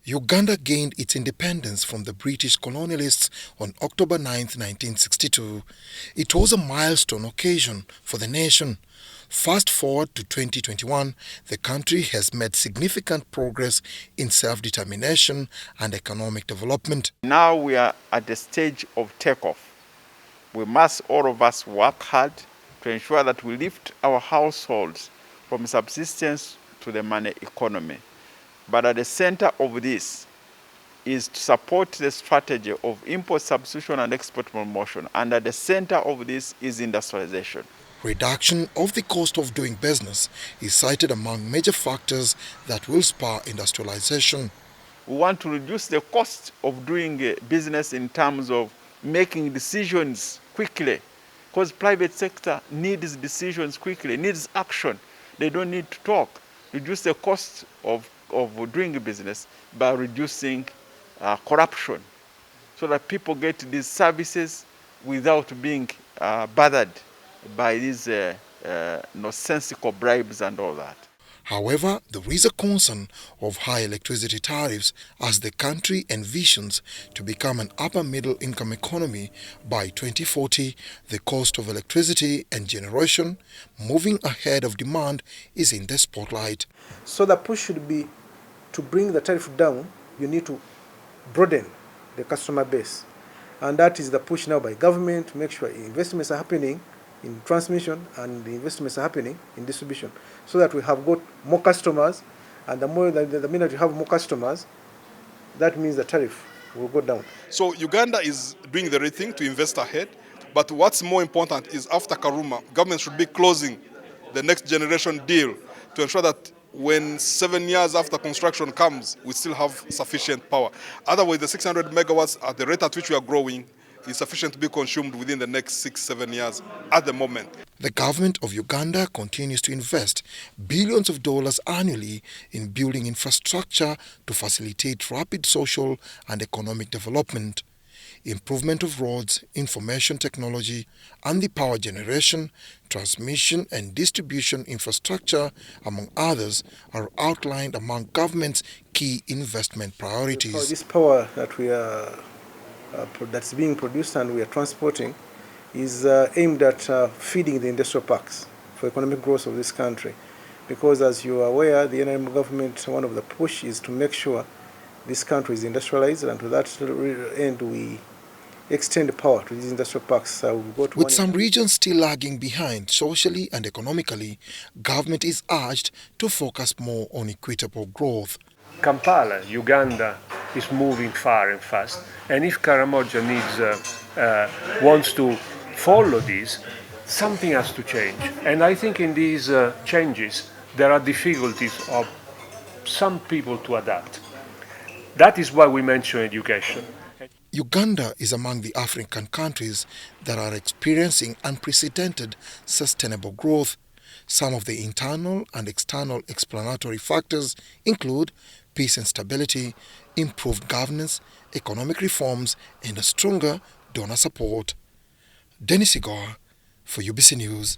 Uganda gained its independence from the British colonialists on October 9, 1962. It was a milestone occasion for the nation. Fast forward to 2021, the country has made significant progress in self-determination and economic development. Now we are at the stage of takeoff. We must, all of us, work hard to ensure that we lift our households from subsistence to the money economy. But at the center of this is to support the strategy of import substitution and export promotion. And at the center of this is industrialization. Reduction of the cost of doing business is cited among major factors that will spur industrialization. We want to reduce the cost of doing business in terms of making decisions quickly, because private sector needs decisions quickly, needs action. They don't need to talk. Reduce the cost of doing business by reducing corruption, so that people get these services without being bothered by these nonsensical bribes and all that. However, there is a concern of high electricity tariffs as the country envisions to become an upper middle income economy by 2040. The cost of electricity and generation, moving ahead of demand, is in the spotlight. So the push should be to bring the tariff down. You need to broaden the customer base. And that is the push now by government to make sure investments are happening in transmission and the investments are happening in distribution, so that we have got more customers, and the minute you have more customers, that means the tariff will go down. So Uganda is doing the right thing to invest ahead, but what's more important is after Karuma, government should be closing the next generation deal to ensure that when 7 years after construction comes, we still have sufficient power. Otherwise, the 600 megawatts at the rate at which we are growing is sufficient to be consumed within the next 6-7 years at the moment. The government of Uganda continues to invest billions of dollars annually in building infrastructure to facilitate rapid social and economic development. Improvement of roads, information technology, and the power generation, transmission and distribution infrastructure, among others, are outlined among government's key investment priorities. This power that we are that's being produced and we are transporting is aimed at feeding the industrial parks for economic growth of this country. Because as you are aware, the NRM government, one of the push is to make sure this country is industrialized, and to that end we extend the power to these industrial parks. With some regions still lagging behind socially and economically, government is urged to focus more on equitable growth. Kampala, Uganda, is moving far and fast, and if Karamoja wants to follow this, something has to change. And I think in these changes there are difficulties of some people to adapt. That is why we mention education. Uganda is among the African countries that are experiencing unprecedented sustainable growth. Some of the internal and external explanatory factors include peace and stability, improved governance, economic reforms, and a stronger donor support. Dennis Igor for UBC News.